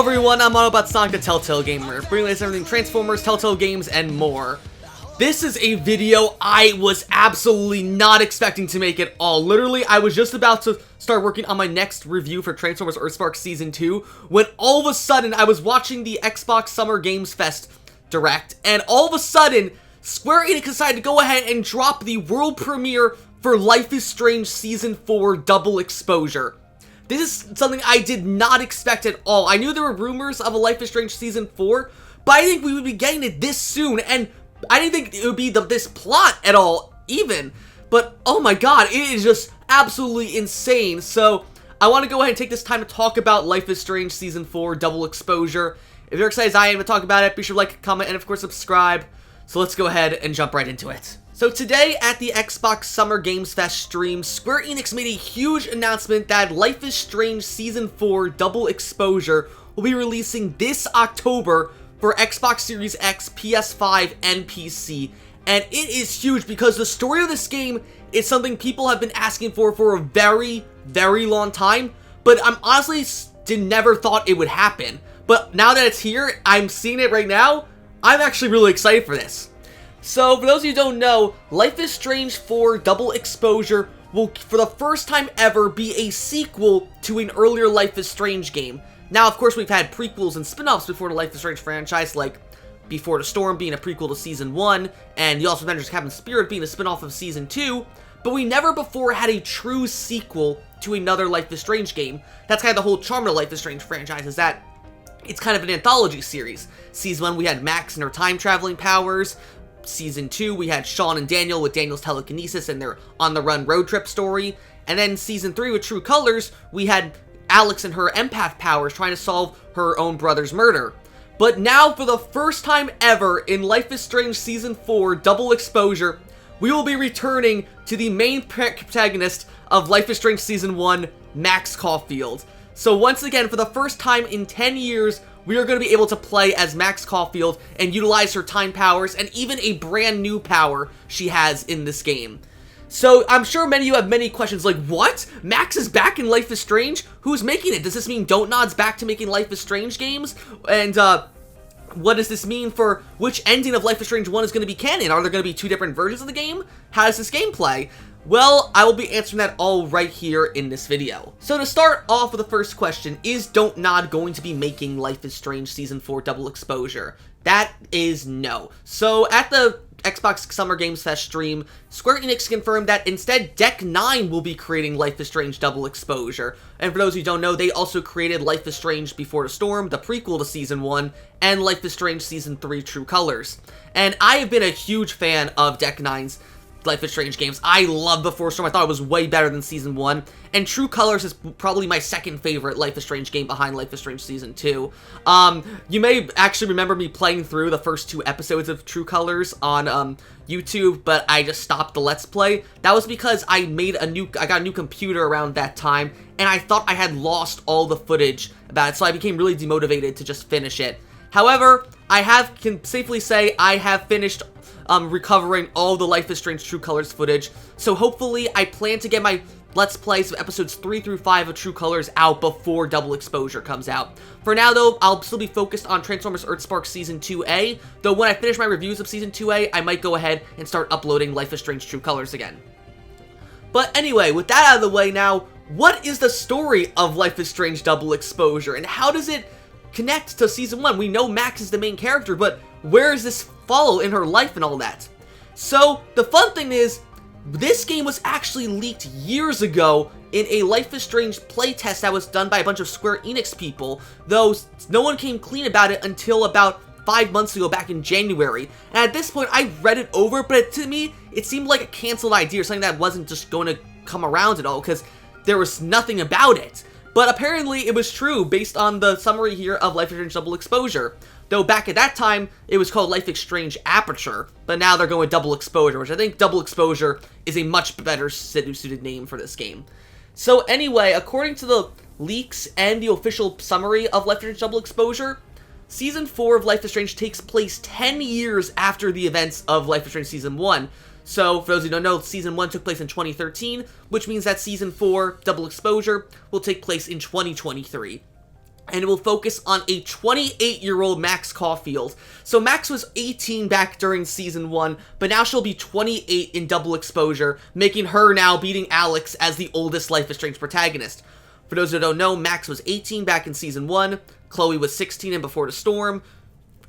Hello everyone, I'm Autobot Sonic the Telltale Gamer, bringing you everything Transformers, Telltale games, and more. This is a video I was absolutely not expecting to make at all. Literally, I was just about to start working on my next review for Transformers Earthspark Season 2, when all of a sudden I was watching the Xbox Summer Games Fest Direct, and all of a sudden, Square Enix decided to go ahead and drop the world premiere for Life is Strange Season 4 Double Exposure. This is something I did not expect at all. I knew there were rumors of a Life is Strange Season 4, but I didn't think we would be getting it this soon, and I didn't think it would be this plot at all, even. But, oh my god, it is just absolutely insane. So, I want to go ahead and take this time to talk about Life is Strange Season 4 Double Exposure. If you're excited as I am to talk about it, be sure to like, comment, and of course subscribe. So let's go ahead and jump right into it. So today at the Xbox Summer Games Fest stream, Square Enix made a huge announcement that Life is Strange Season 4 Double Exposure will be releasing this October for Xbox Series X, PS5, and PC. And it is huge because the story of this game is something people have been asking for a very, very long time. But I'm honestly never thought it would happen. But now that it's here, I'm seeing it right now, I'm actually really excited for this. So, for those of you who don't know, Life is Strange 4 Double Exposure will, for the first time ever, be a sequel to an earlier Life is Strange game. Now, of course, we've had prequels and spin-offs before the Life is Strange franchise, like Before the Storm being a prequel to Season 1, and The Awesome Adventures of Captain Spirit being a spin-off of Season 2, but we never before had a true sequel to another Life is Strange game. That's kind of the whole charm of the Life is Strange franchise, is that it's kind of an anthology series. Season 1, we had Max and her time-traveling powers. Season 2, we had Sean and Daniel with Daniel's telekinesis and their on-the-run road trip story. And then Season 3 with True Colors, we had Alex and her empath powers trying to solve her own brother's murder. But now, for the first time ever in Life is Strange Season 4 Double Exposure, we will be returning to the main protagonist of Life is Strange Season 1, Max Caulfield. So once again, for the first time in 10 years, we are going to be able to play as Max Caulfield and utilize her time powers and even a brand new power she has in this game. So I'm sure many of you have many questions like, what? Max is back in Life is Strange? Who's making it? Does this mean Don't Nod's back to making Life is Strange games? And what does this mean for which ending of Life is Strange 1 is going to be canon? Are there going to be two different versions of the game? How does this game play? Well, I will be answering that all right here in this video. So to start off with the first question, is Don't Nod going to be making Life is Strange Season 4 Double Exposure? That is no. So at the Xbox Summer Games Fest stream, Square Enix confirmed that instead Deck 9 will be creating Life is Strange Double Exposure. And for those who don't know, they also created Life is Strange Before the Storm, the prequel to Season 1, and Life is Strange Season 3 True Colors. And I have been a huge fan of Deck 9's Life is Strange games. I love Before Storm. I thought it was way better than Season 1. And True Colors is probably my second favorite Life is Strange game behind Life is Strange Season 2. You may actually remember me playing through the first 2 episodes of True Colors on YouTube, but I just stopped the Let's Play. That was because I got a new computer around that time, and I thought I had lost all the footage about it, so I became really demotivated to just finish it. However, can safely say I have finished recovering all the Life is Strange True Colors footage, so hopefully I plan to get my Let's Plays of episodes 3 through 5 of True Colors out before Double Exposure comes out. For now though, I'll still be focused on Transformers Earthspark Season 2A, though when I finish my reviews of Season 2A, I might go ahead and start uploading Life is Strange True Colors again. But anyway, with that out of the way now, what is the story of Life is Strange Double Exposure, and how does it connect to Season 1? We know Max is the main character, but where does this follow in her life and all that? So, the fun thing is, this game was actually leaked years ago in a Life is Strange playtest that was done by a bunch of Square Enix people, though no one came clean about it until about 5 months ago, back in January. And at this point, I read it over, but to me, it seemed like a canceled idea, or something that wasn't just going to come around at all, because there was nothing about it. But apparently, it was true, based on the summary here of Life is Strange Double Exposure. Though back at that time, it was called Life is Strange Aperture, but now they're going with Double Exposure, which I think Double Exposure is a much better suited name for this game. So anyway, according to the leaks and the official summary of Life is Strange Double Exposure, Season 4 of Life is Strange takes place 10 years after the events of Life is Strange Season 1. So, for those who don't know, Season 1 took place in 2013, which means that Season 4, Double Exposure, will take place in 2023. and it will focus on a 28-year-old Max Caulfield. So Max was 18 back during Season 1, but now she'll be 28 in Double Exposure, making her now beating Alex as the oldest Life is Strange protagonist. For those who don't know, Max was 18 back in Season 1, Chloe was 16 in Before the Storm,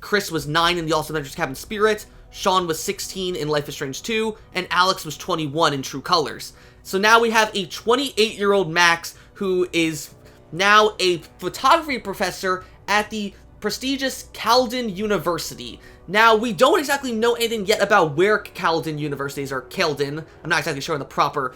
Chris was 9 in The Awesome Adventures of Captain Spirit, Sean was 16 in Life is Strange 2, and Alex was 21 in True Colors. So now we have a 28-year-old Max who is now a photography professor at the prestigious Caulfield University. Now, we don't exactly know anything yet about where Caulfield University is, or Caulfield. I'm not exactly sure on the proper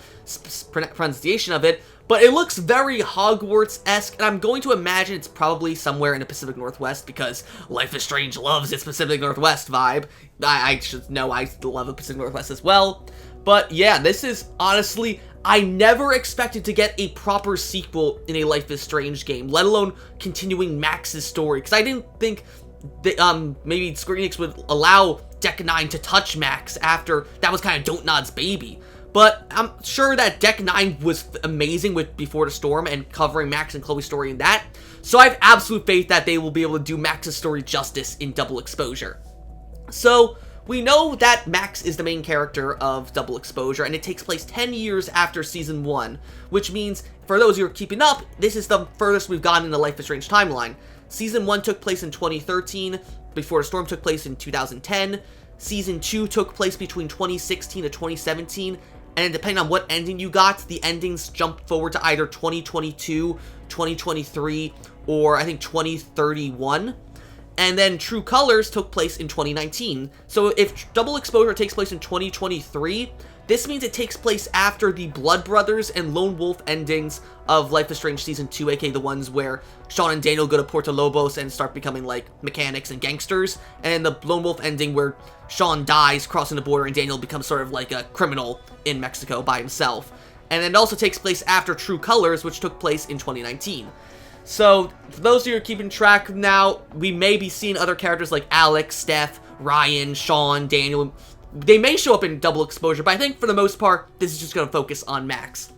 pronunciation of it, but it looks very Hogwarts-esque, and I'm going to imagine it's probably somewhere in the Pacific Northwest, because Life is Strange loves its Pacific Northwest vibe. I should know I love the Pacific Northwest as well. But yeah, this is honestly, I never expected to get a proper sequel in a Life is Strange game, let alone continuing Max's story, because I didn't think that, maybe Square Enix would allow Deck 9 to touch Max after that was kind of Don't Nod's baby. But I'm sure that Deck 9 was amazing with Before the Storm and covering Max and Chloe's story in that, so I have absolute faith that they will be able to do Max's story justice in Double Exposure. So we know that Max is the main character of Double Exposure, and it takes place 10 years after Season 1, which means, for those who are keeping up, this is the furthest we've gotten in the Life is Strange timeline. Season 1 took place in 2013, Before the Storm took place in 2010, Season 2 took place between 2016 to 2017, and depending on what ending you got, the endings jumped forward to either 2022, 2023, or I think 2031. And then True Colors took place in 2019. So if Double Exposure takes place in 2023, this means it takes place after the Blood Brothers and Lone Wolf endings of Life is Strange Season 2, aka the ones where Sean and Daniel go to Puerto Lobos and start becoming, like, mechanics and gangsters, and the Lone Wolf ending where Sean dies crossing the border and Daniel becomes sort of like a criminal in Mexico by himself. And then it also takes place after True Colors, which took place in 2019. So, for those of you who are keeping track now, we may be seeing other characters like Alex, Steph, Ryan, Sean, Daniel. They may show up in Double Exposure, but I think for the most part, this is just going to focus on Max.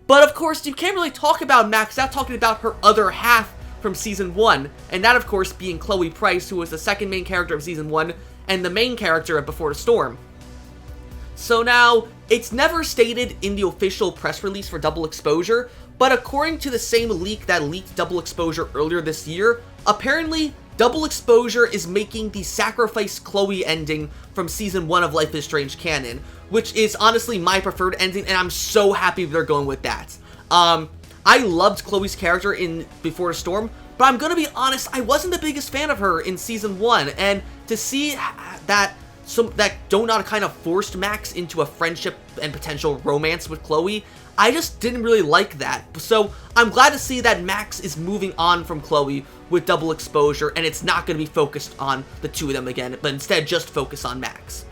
But of course, you can't really talk about Max without talking about her other half from Season 1, and that of course being Chloe Price, who was the second main character of Season 1, and the main character of Before the Storm. So now, it's never stated in the official press release for Double Exposure, but according to the same leak that leaked Double Exposure earlier this year, apparently Double Exposure is making the Sacrifice Chloe ending from Season 1 of Life is Strange canon, which is honestly my preferred ending, and I'm so happy they're going with that. I loved Chloe's character in Before the Storm, but I'm gonna be honest, I wasn't the biggest fan of her in Season 1, and to see that Don't Nod kind of forced Max into a friendship and potential romance with Chloe, I just didn't really like that. So I'm glad to see that Max is moving on from Chloe with Double Exposure, and it's not going to be focused on the two of them again, but instead just focus on Max.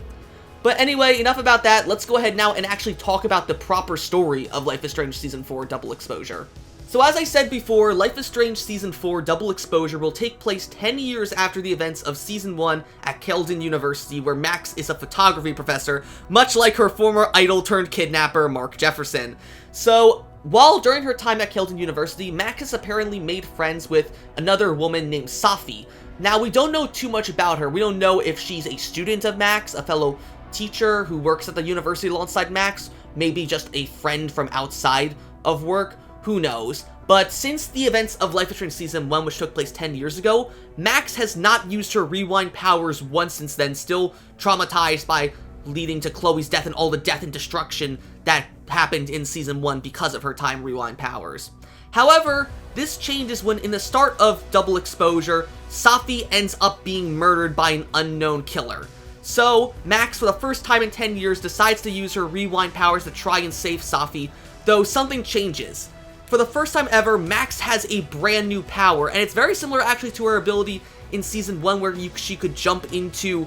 But anyway, enough about that. Let's go ahead now and actually talk about the proper story of Life is Strange Season 4 Double Exposure. So as I said before, Life is Strange Season 4 Double Exposure will take place 10 years after the events of Season 1 at Caulfield University, where Max is a photography professor, much like her former idol-turned-kidnapper, Mark Jefferson. So, while during her time at Caulfield University, Max has apparently made friends with another woman named Safi. Now, we don't know too much about her. We don't know if she's a student of Max, a fellow teacher who works at the university alongside Max, maybe just a friend from outside of work. Who knows? But since the events of Life is Strange Season 1, which took place 10 years ago, Max has not used her rewind powers once since then, still traumatized by leading to Chloe's death and all the death and destruction that happened in Season 1 because of her time rewind powers. However, this changes when in the start of Double Exposure, Safi ends up being murdered by an unknown killer. So, Max, for the first time in 10 years, decides to use her rewind powers to try and save Safi, though something changes. For the first time ever, Max has a brand new power, and it's very similar actually to her ability in Season 1 where she could jump into,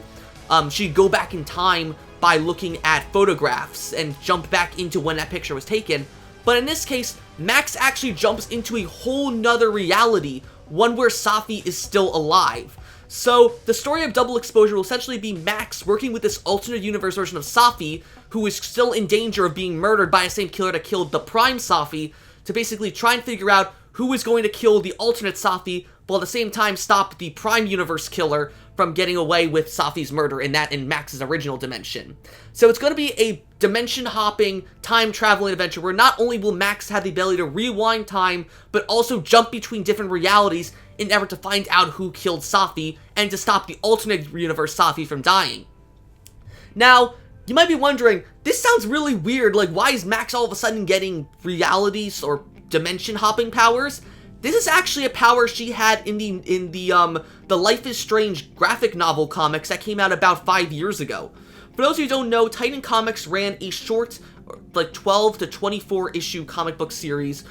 she'd go back in time by looking at photographs and jump back into when that picture was taken. But in this case, Max actually jumps into a whole nother reality, one where Safi is still alive. So, the story of Double Exposure will essentially be Max working with this alternate universe version of Safi, who is still in danger of being murdered by the same killer that killed the Prime Safi, to basically try and figure out who is going to kill the alternate Safi but at the same time stop the Prime Universe killer from getting away with Safi's murder in Max's original dimension. So it's going to be a dimension-hopping, time-traveling adventure where not only will Max have the ability to rewind time, but also jump between different realities in an effort to find out who killed Safi and to stop the alternate universe Safi from dying. Now, you might be wondering, this sounds really weird, like why is Max all of a sudden getting realities or dimension-hopping powers? This is actually a power she had in the Life is Strange graphic novel comics that came out about 5 years ago. For those of you who don't know, Titan Comics ran a short, like 12 to 24 issue comic book series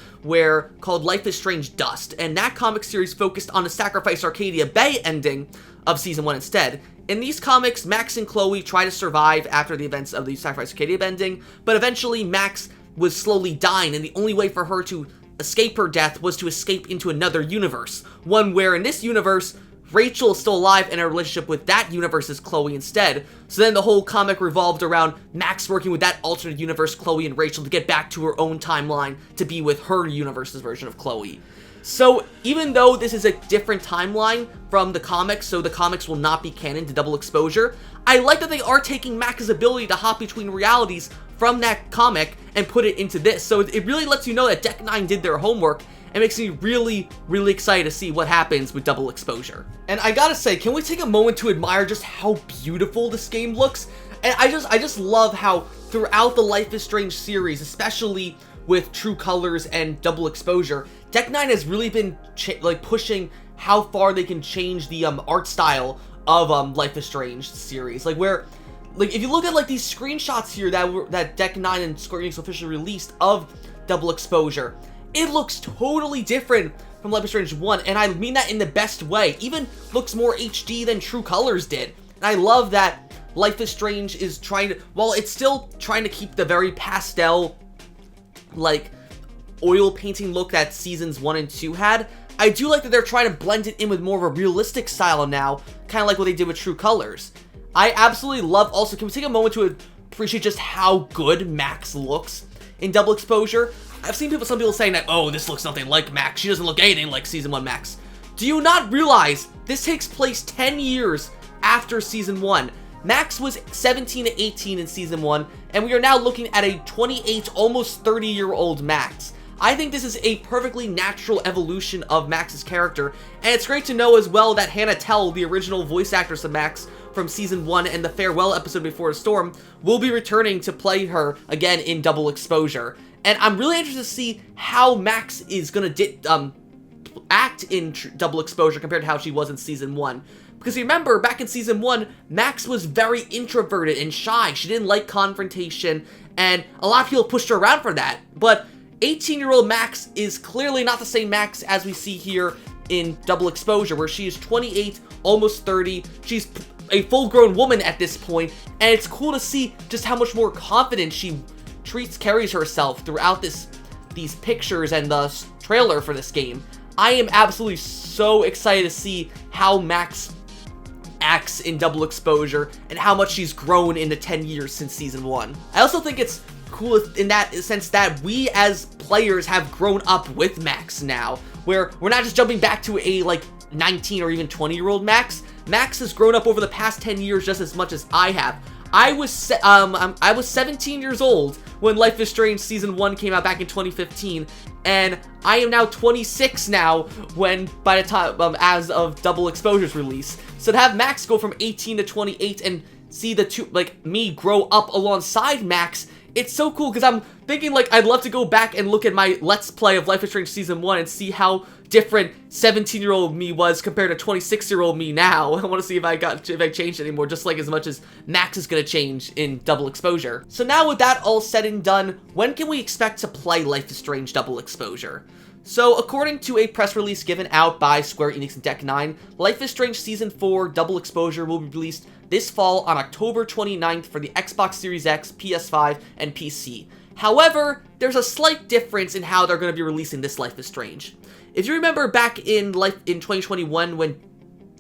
called Life is Strange Dust, and that comic series focused on the Sacrifice Arcadia Bay ending of Season 1 instead. In these comics, Max and Chloe try to survive after the events of the Sacrifice Arcadia ending, but eventually Max was slowly dying, and the only way for her to escape her death was to escape into another universe. One where, in this universe, Rachel is still alive and in a relationship with that universe's Chloe instead. So then the whole comic revolved around Max working with that alternate universe, Chloe and Rachel, to get back to her own timeline to be with her universe's version of Chloe. So even though this is a different timeline from the comics, so the comics will not be canon to Double Exposure, I like that they are taking Max's ability to hop between realities from that comic and put it into this. So it really lets you know that Deck 9 did their homework and makes me really, really excited to see what happens with Double Exposure. And I gotta say, can we take a moment to admire just how beautiful this game looks? And I just love how throughout the Life is Strange series, especially with True Colors and Double Exposure, Deck 9 has really been pushing how far they can change the art style of Life is Strange series. Like if you look at like these screenshots here that Deck 9 and Square Enix officially released of Double Exposure, it looks totally different from Life is Strange 1, and I mean that in the best way. Even looks more HD than True Colors did. And I love that Life is Strange is trying to, while it's still trying to keep the very pastel, like, oil painting look that Seasons 1 and 2 had, I do like that they're trying to blend it in with more of a realistic style now, kind of like what they did with True Colors. I absolutely love, also, can we take a moment to appreciate just how good Max looks in Double Exposure? I've seen some people saying that, oh, this looks nothing like Max. She doesn't look anything like Season 1 Max. Do you not realize this takes place 10 years after Season 1? Max was 17 to 18 in Season 1, and we are now looking at a 28, almost 30-year-old Max. I think this is a perfectly natural evolution of Max's character, and it's great to know as well that Hannah Tell, the original voice actress of Max from Season 1 and the farewell episode Before the Storm, will be returning to play her again in Double Exposure. And I'm really interested to see how Max is going to act in Double Exposure compared to how she was in Season 1. Because remember, back in Season 1, Max was very introverted and shy. She didn't like confrontation, and a lot of people pushed her around for that. But 18-year-old Max is clearly not the same Max as we see here in Double Exposure, where she is 28, almost 30. She's a full-grown woman at this point, and it's cool to see just how much more confident she carries herself throughout these pictures and the trailer for this game. I am absolutely so excited to see how Max acts in Double Exposure and how much she's grown in the 10 years since Season 1. I also think it's cool in that sense that we as players have grown up with Max now, where we're not just jumping back to a like 19 or even 20-year-old Max. Max has grown up over the past 10 years just as much as I have. I was 17 years old when Life is Strange Season 1 came out back in 2015, and I am now 26 now by the time as of Double Exposure's release. So to have Max go from 18 to 28 and see the two, like, me grow up alongside Max, it's so cool, because I'm thinking, like, I'd love to go back and look at my Let's Play of Life is Strange Season 1 and see how different 17-year-old me was compared to 26-year-old me now. I want to see if I changed anymore, just like as much as Max is going to change in Double Exposure. So now with that all said and done, when can we expect to play Life is Strange Double Exposure? So, according to a press release given out by Square Enix and Deck 9, Life is Strange Season 4 Double Exposure will be released this fall on October 29th for the Xbox Series X, PS5, and PC. However, there's a slight difference in how they're going to be releasing this Life is Strange. If you remember back in 2021 when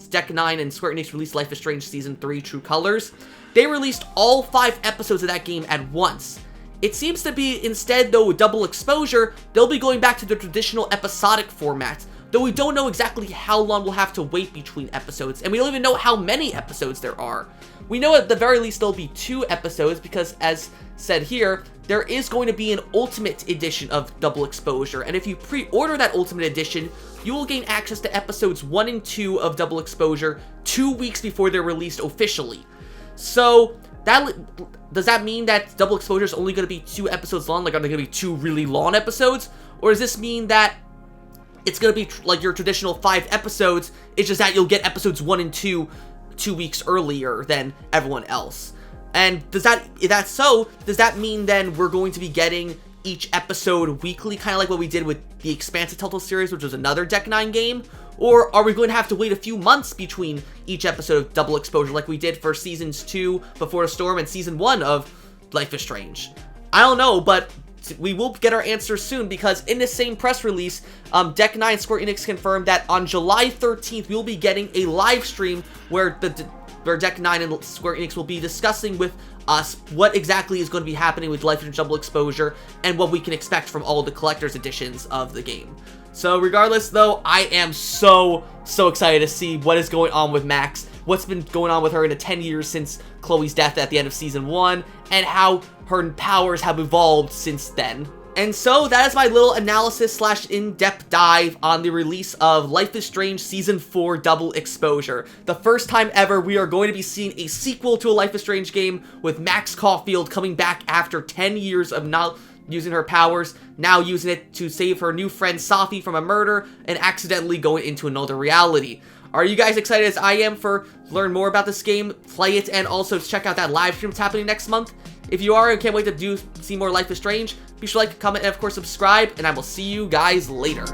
Deck 9 and Square Enix released Life is Strange Season 3 True Colors, they released all 5 episodes of that game at once. It seems to be, instead though, with Double Exposure, they'll be going back to the traditional episodic format, though we don't know exactly how long we'll have to wait between episodes, and we don't even know how many episodes there are. We know at the very least there'll be 2 episodes because, as said here, there is going to be an Ultimate Edition of Double Exposure, and if you pre-order that Ultimate Edition, you will gain access to episodes 1 and 2 of Double Exposure 2 weeks before they're released officially. So, does that mean that Double Exposure is only going to be 2 episodes long? Like, are they going to be 2 really long episodes? Or does this mean that it's going to be like your traditional 5 episodes, it's just that you'll get episodes 1 and 2 2 weeks earlier than everyone else? And if that's so, does that mean then we're going to be getting each episode weekly, kind of like what we did with the Expansive Telltale series, which was another Deck 9 game? Or are we going to have to wait a few months between each episode of Double Exposure like we did for Seasons 2, Before the Storm, and Season 1 of Life is Strange? I don't know, but we will get our answers soon, because in the same press release, Deck 9 Square Enix confirmed that on July 13th, we will be getting a live stream where Deck 9 and Square Enix will be discussing with us what exactly is going to be happening with Life is Strange Double Exposure and what we can expect from all the collector's editions of the game. So regardless though, I am so excited to see what is going on with Max, what's been going on with her in the 10 years since Chloe's death at the end of Season 1, and how her powers have evolved since then. And so that is my little analysis / in-depth dive on the release of Life is Strange Season 4 Double Exposure. The first time ever we are going to be seeing a sequel to a Life is Strange game with Max Caulfield coming back after 10 years of not using her powers, now using it to save her new friend Safi from a murder and accidentally going into another reality. Are you guys excited as I am for learn more about this game, play it, and also check out that live stream that's happening next month? If you are and can't wait to see more Life is Strange, be sure to like, comment, and of course subscribe, and I will see you guys later.